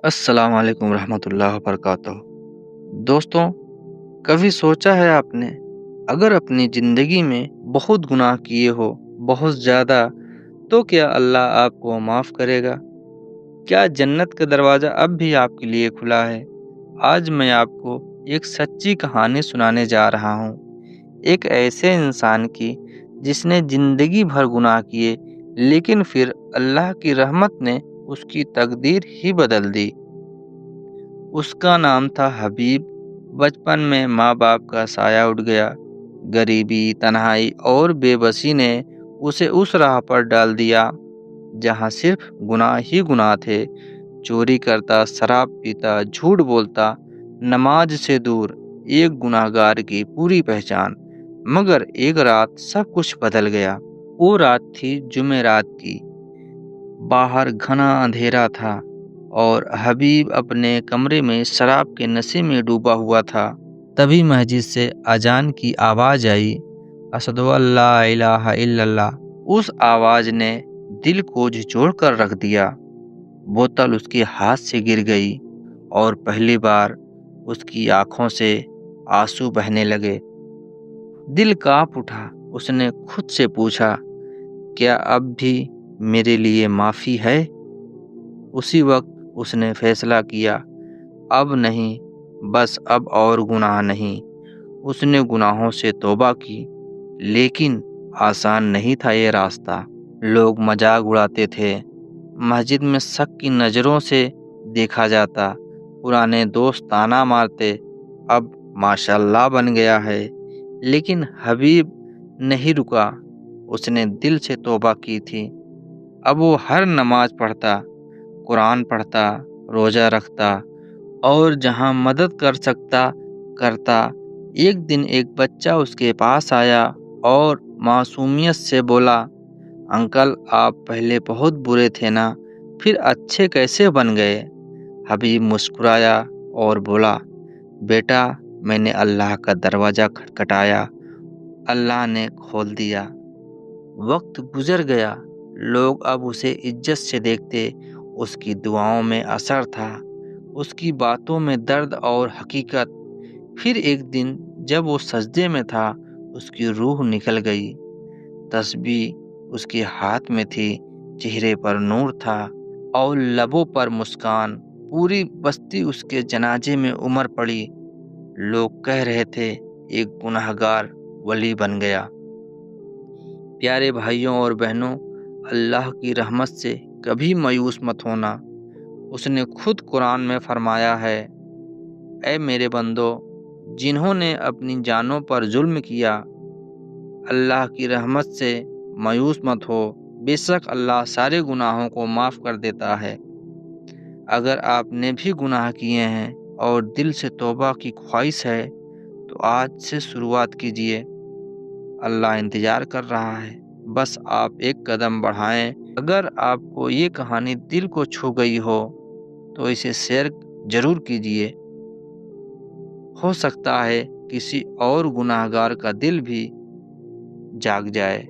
السلام علیکم ورحمۃ اللہ وبرکاتہ۔ دوستوں، کبھی سوچا ہے آپ نے اگر اپنی زندگی میں بہت گناہ کیے ہو، بہت زیادہ، تو کیا اللہ آپ کو معاف کرے گا؟ کیا جنت کا دروازہ اب بھی آپ کے لیے کھلا ہے؟ آج میں آپ کو ایک سچی کہانی سنانے جا رہا ہوں، ایک ایسے انسان کی جس نے زندگی بھر گناہ کیے، لیکن پھر اللہ کی رحمت نے اس کی تقدیر ہی بدل دی۔ اس کا نام تھا حبیب۔ بچپن میں ماں باپ کا سایہ اٹھ گیا۔ غریبی، تنہائی اور بے بسی نے اسے اس راہ پر ڈال دیا جہاں صرف گناہ ہی گناہ تھے۔ چوری کرتا، شراب پیتا، جھوٹ بولتا، نماز سے دور، ایک گناہ گار کی پوری پہچان۔ مگر ایک رات سب کچھ بدل گیا۔ وہ رات تھی جمعرات کی۔ باہر گھنا اندھیرا تھا اور حبیب اپنے کمرے میں شراب کے نشے میں ڈوبا ہوا تھا۔ تبھی مسجد سے اذان کی آواز آئی، اشہدو ان لا الہ الا اللہ۔ اس آواز نے دل کو جھنجھوڑ کر رکھ دیا۔ بوتل اس کے ہاتھ سے گر گئی اور پہلی بار اس کی آنکھوں سے آنسو بہنے لگے۔ دل کانپ اٹھا۔ اس نے خود سے پوچھا، کیا اب بھی میرے لیے معافی ہے؟ اسی وقت اس نے فیصلہ کیا، اب نہیں، بس اب اور گناہ نہیں۔ اس نے گناہوں سے توبہ کی، لیکن آسان نہیں تھا یہ راستہ۔ لوگ مذاق اڑاتے تھے، مسجد میں شک کی نظروں سے دیکھا جاتا، پرانے دوست طعنہ مارتے، اب ماشاءاللہ بن گیا ہے۔ لیکن حبیب نہیں رکا۔ اس نے دل سے توبہ کی تھی۔ اب وہ ہر نماز پڑھتا، قرآن پڑھتا، روزہ رکھتا اور جہاں مدد کر سکتا کرتا۔ ایک دن ایک بچہ اس کے پاس آیا اور معصومیت سے بولا، انکل آپ پہلے بہت برے تھے نا، پھر اچھے کیسے بن گئے؟ حبیب مسکرایا اور بولا، بیٹا میں نے اللہ کا دروازہ کھٹکھٹایا، اللہ نے کھول دیا۔ وقت گزر گیا، لوگ اب اسے عزت سے دیکھتے۔ اس کی دعاؤں میں اثر تھا، اس کی باتوں میں درد اور حقیقت۔ پھر ایک دن جب وہ سجدے میں تھا، اس کی روح نکل گئی۔ تسبیح اس کے ہاتھ میں تھی، چہرے پر نور تھا اور لبوں پر مسکان۔ پوری بستی اس کے جنازے میں عمر پڑی۔ لوگ کہہ رہے تھے، ایک گناہ گار ولی بن گیا۔ پیارے بھائیوں اور بہنوں، اللہ کی رحمت سے کبھی مایوس مت ہونا۔ اس نے خود قرآن میں فرمایا ہے، اے میرے بندو، جنہوں نے اپنی جانوں پر ظلم کیا، اللہ کی رحمت سے مایوس مت ہو، بے شک اللہ سارے گناہوں کو معاف کر دیتا ہے۔ اگر آپ نے بھی گناہ کیے ہیں اور دل سے توبہ کی خواہش ہے تو آج سے شروعات کیجیے۔ اللہ انتظار کر رہا ہے، بس آپ ایک قدم بڑھائیں۔ اگر آپ کو یہ کہانی دل کو چھو گئی ہو تو اسے شیئر ضرور کیجیے۔ ہو سکتا ہے کسی اور گناہ گار کا دل بھی جاگ جائے۔